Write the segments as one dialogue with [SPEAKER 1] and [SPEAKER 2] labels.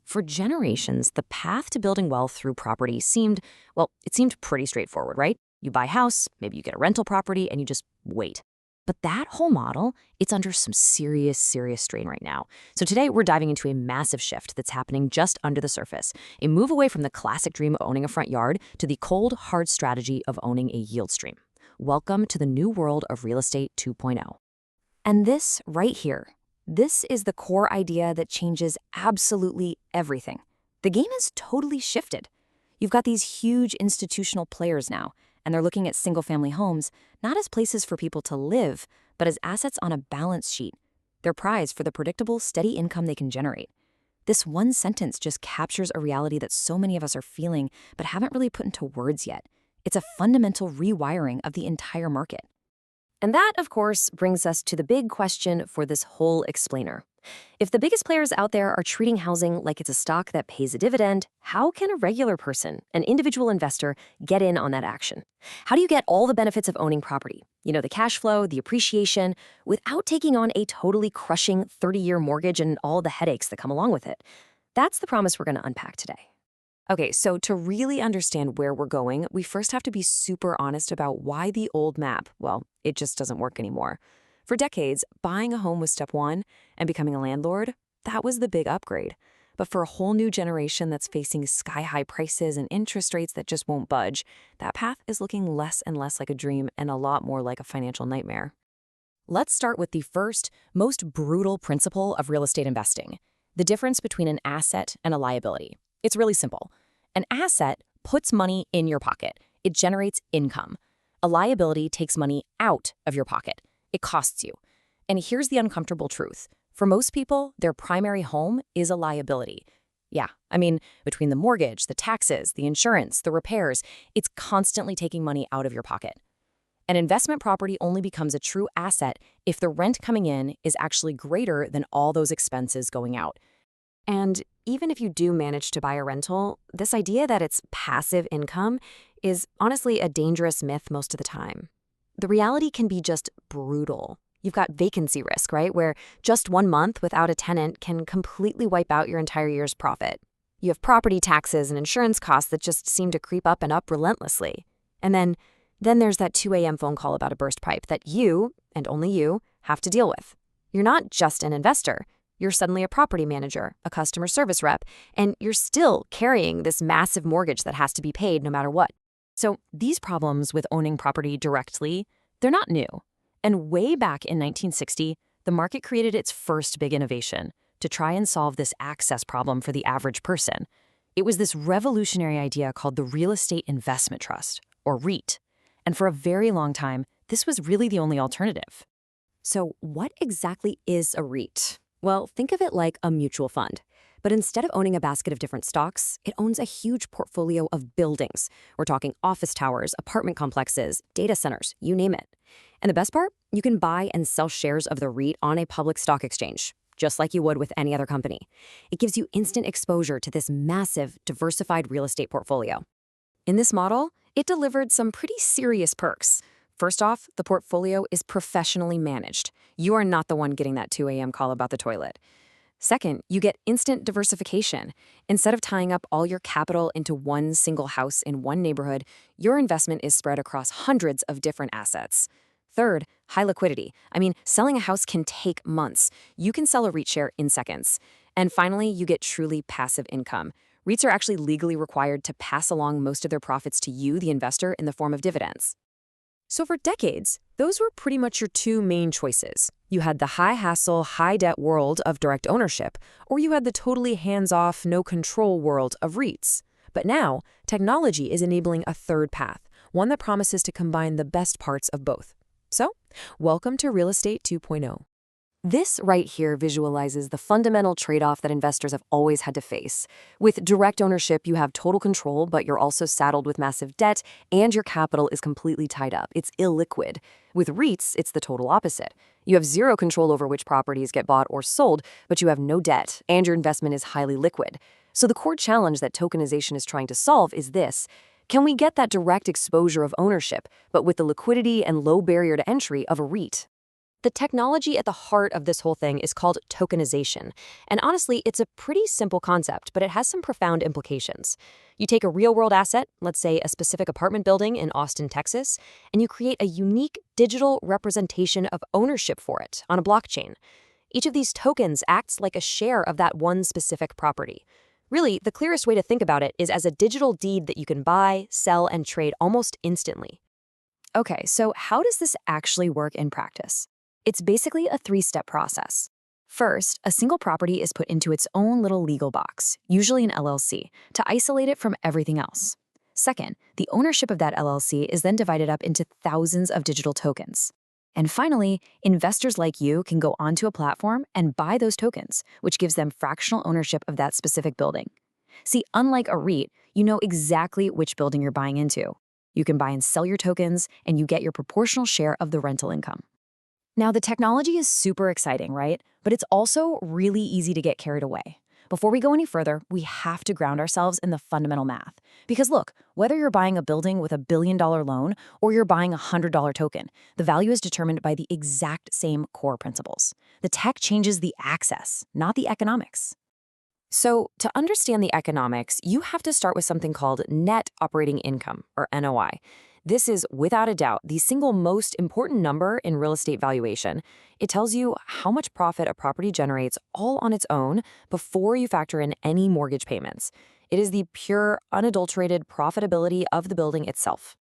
[SPEAKER 1] For generations, the path to building wealth through property seemed pretty straightforward, right? You buy a house, maybe you get a rental property, and you just wait. But that whole model, it's under some serious, serious strain right now. So today we're diving into a massive shift that's happening just under the surface, a move away from the classic dream of owning a front yard to the cold, hard strategy of owning a yield stream. Welcome to the new world of real estate 2.0. And this right here, this is the core idea that changes absolutely everything. The game has totally shifted. You've got these huge institutional players now, and they're looking at single-family homes not as places for people to live, but as assets on a balance sheet. They're prized for the predictable, steady income they can generate. This one sentence just captures a reality that so many of us are feeling but haven't really put into words yet. It's a fundamental rewiring of the entire market. And that, of course, brings us to the big question for this whole explainer. If the biggest players out there are treating housing like it's a stock that pays a dividend, how can a regular person, an individual investor, get in on that action? How do you get all the benefits of owning property? The cash flow, the appreciation, without taking on a totally crushing 30-year mortgage and all the headaches that come along with it? That's the promise we're going to unpack today. Okay, so to really understand where we're going, we first have to be super honest about why the old map, it just doesn't work anymore. For decades, buying a home was step one, and becoming a landlord, that was the big upgrade. But for a whole new generation that's facing sky-high prices and interest rates that just won't budge, that path is looking less and less like a dream and a lot more like a financial nightmare. Let's start with the first, most brutal principle of real estate investing: the difference between an asset and a liability. It's really simple. An asset puts money in your pocket. It generates income. A liability takes money out of your pocket. It costs you. And here's the uncomfortable truth. For most people, their primary home is a liability. Between the mortgage, the taxes, the insurance, the repairs, it's constantly taking money out of your pocket. An investment property only becomes a true asset if the rent coming in is actually greater than all those expenses going out. And even if you do manage to buy a rental, this idea that it's passive income is honestly a dangerous myth most of the time. The reality can be just brutal. You've got vacancy risk, right? Where just 1 month without a tenant can completely wipe out your entire year's profit. You have property taxes and insurance costs that just seem to creep up and up relentlessly. And then there's that 2 a.m. phone call about a burst pipe that you, and only you, have to deal with. You're not just an investor. You're suddenly a property manager, a customer service rep, and you're still carrying this massive mortgage that has to be paid no matter what. So these problems with owning property directly, they're not new. And way back in 1960, the market created its first big innovation to try and solve this access problem for the average person. It was this revolutionary idea called the Real Estate Investment Trust, or REIT. And for a very long time, this was really the only alternative. So what exactly is a REIT? Well, think of it like a mutual fund. But instead of owning a basket of different stocks, it owns a huge portfolio of buildings. We're talking office towers, apartment complexes, data centers, you name it. And the best part? You can buy and sell shares of the REIT on a public stock exchange, just like you would with any other company. It gives you instant exposure to this massive, diversified real estate portfolio. In this model, it delivered some pretty serious perks. First off, the portfolio is professionally managed. You are not the one getting that 2 a.m. call about the toilet. Second, you get instant diversification. Instead of tying up all your capital into one single house in one neighborhood, your investment is spread across hundreds of different assets. Third, high liquidity. Selling a house can take months. You can sell a REIT share in seconds. And finally, you get truly passive income. REITs are actually legally required to pass along most of their profits to you, the investor, in the form of dividends. So for decades, those were pretty much your two main choices. You had the high-hassle, high-debt world of direct ownership, or you had the totally hands-off, no-control world of REITs. But now, technology is enabling a third path, one that promises to combine the best parts of both. So, welcome to Real Estate 2.0. This right here visualizes the fundamental trade-off that investors have always had to face. With direct ownership, you have total control, but you're also saddled with massive debt, and your capital is completely tied up. It's illiquid. With REITs, it's the total opposite. You have zero control over which properties get bought or sold, but you have no debt, and your investment is highly liquid. So the core challenge that tokenization is trying to solve is this: can we get that direct exposure of ownership, but with the liquidity and low barrier to entry of a REIT? The technology at the heart of this whole thing is called tokenization. And honestly, it's a pretty simple concept, but it has some profound implications. You take a real-world asset, let's say a specific apartment building in Austin, Texas, and you create a unique digital representation of ownership for it on a blockchain. Each of these tokens acts like a share of that one specific property. Really, the clearest way to think about it is as a digital deed that you can buy, sell, and trade almost instantly. Okay, so how does this actually work in practice? It's basically a three-step process. First, a single property is put into its own little legal box, usually an LLC, to isolate it from everything else. Second, the ownership of that LLC is then divided up into thousands of digital tokens. And finally, investors like you can go onto a platform and buy those tokens, which gives them fractional ownership of that specific building. See, unlike a REIT, you know exactly which building you're buying into. You can buy and sell your tokens, and you get your proportional share of the rental income. Now, the technology is super exciting, right? But it's also really easy to get carried away. Before we go any further, we have to ground ourselves in the fundamental math. Because look, whether you're buying a building with $1 billion loan or you're buying a $100 token, the value is determined by the exact same core principles. The tech changes the access, not the economics. So, to understand the economics, you have to start with something called net operating income, or NOI. This is, without a doubt, the single most important number in real estate valuation. It tells you how much profit a property generates all on its own before you factor in any mortgage payments. It is the pure, unadulterated profitability of the building itself.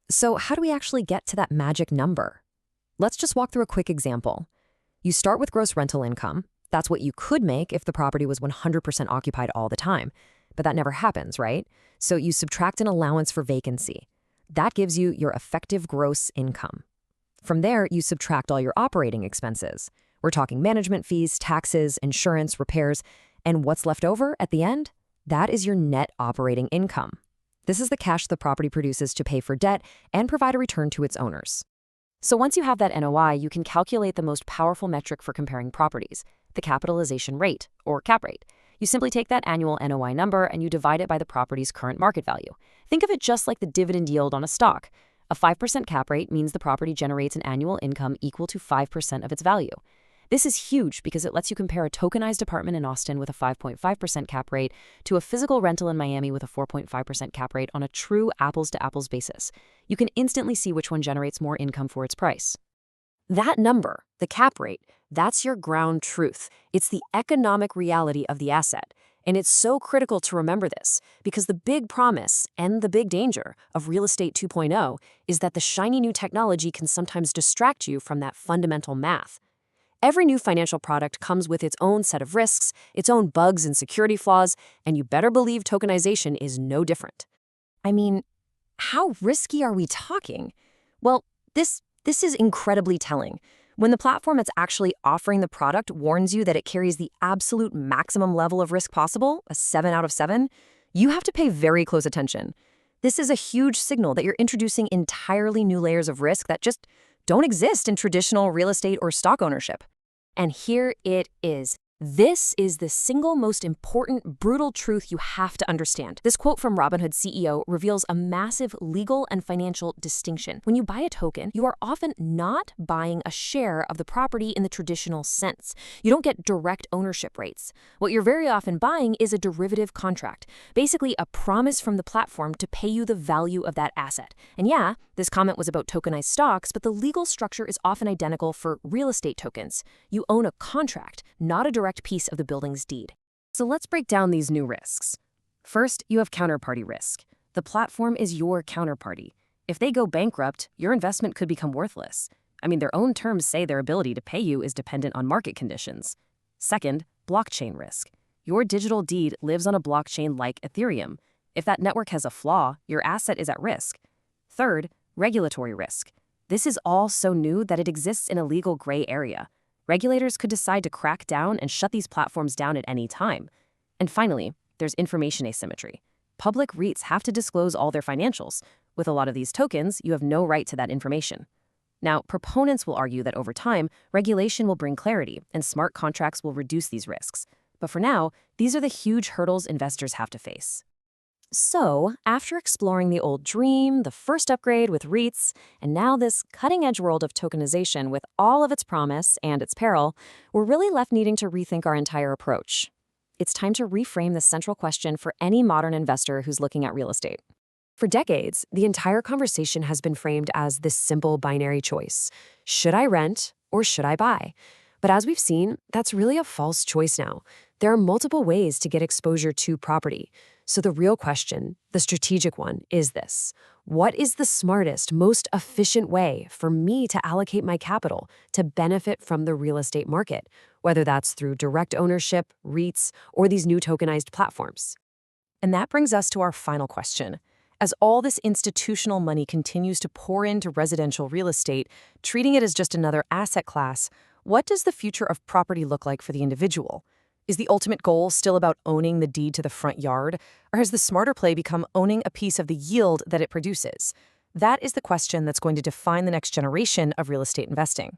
[SPEAKER 1] So how do we actually get to that magic number? Let's just walk through a quick example. You start with gross rental income. That's what you could make if the property was 100% occupied all the time. But that never happens, right? So you subtract an allowance for vacancy. That gives you your effective gross income. From there, you subtract all your operating expenses. We're talking management fees, taxes, insurance, repairs, and what's left over at the end? That is your net operating income. This is the cash the property produces to pay for debt and provide a return to its owners. So once you have that NOI, you can calculate the most powerful metric for comparing properties, the capitalization rate, or cap rate. You simply take that annual NOI number and you divide it by the property's current market value. Think of it just like the dividend yield on a stock. A 5% cap rate means the property generates an annual income equal to 5% of its value. This is huge because it lets you compare a tokenized apartment in Austin with a 5.5% cap rate to a physical rental in Miami with a 4.5% cap rate on a true apples-to-apples basis. You can instantly see which one generates more income for its price. That number, the cap rate, that's your ground truth. It's the economic reality of the asset. And it's so critical to remember this because the big promise and the big danger of real estate 2.0 is that the shiny new technology can sometimes distract you from that fundamental math. Every new financial product comes with its own set of risks, its own bugs and security flaws, and you better believe tokenization is no different. I mean, how risky are we talking? Well, this is incredibly telling. When the platform that's actually offering the product warns you that it carries the absolute maximum level of risk possible, a 7 out of 7, you have to pay very close attention. This is a huge signal that you're introducing entirely new layers of risk that just don't exist in traditional real estate or stock ownership. And here it is. This is the single most important, brutal truth you have to understand. This quote from Robinhood CEO reveals a massive legal and financial distinction. When you buy a token, you are often not buying a share of the property in the traditional sense. You don't get direct ownership rates. What you're very often buying is a derivative contract, basically a promise from the platform to pay you the value of that asset. And yeah, this comment was about tokenized stocks, but the legal structure is often identical for real estate tokens. You own a contract, not a direct piece of the building's deed. So let's break down these new risks. First, you have counterparty risk. The platform is your counterparty. If they go bankrupt, your investment could become worthless. I mean, their own terms say their ability to pay you is dependent on market conditions. Second, blockchain risk. Your digital deed lives on a blockchain like Ethereum. If that network has a flaw, your asset is at risk. Third, regulatory risk. This is all so new that it exists in a legal gray area. Regulators could decide to crack down and shut these platforms down at any time. And finally, there's information asymmetry. Public REITs have to disclose all their financials. With a lot of these tokens, you have no right to that information. Now, proponents will argue that over time, regulation will bring clarity and smart contracts will reduce these risks. But for now, these are the huge hurdles investors have to face. So, after exploring the old dream, the first upgrade with REITs, and now this cutting edge world of tokenization with all of its promise and its peril, we're really left needing to rethink our entire approach. It's time to reframe the central question for any modern investor who's looking at real estate.
[SPEAKER 2] For decades, the entire conversation has been framed as this simple binary choice. Should I rent or should I buy? But as we've seen, that's really a false choice now. There are multiple ways to get exposure to property. So the real question, the strategic one, is this. What is the smartest, most efficient way for me to allocate my capital to benefit from the real estate market, whether that's through direct ownership, REITs, or these new tokenized platforms?
[SPEAKER 3] And that brings us to our final question. As all this institutional money continues to pour into residential real estate, treating it as just another asset class, what does the future of property look like for the individual? Is the ultimate goal still about owning the deed to the front yard, or has the smarter play become owning a piece of the yield that it produces? That is the question that's going to define the next generation of real estate investing.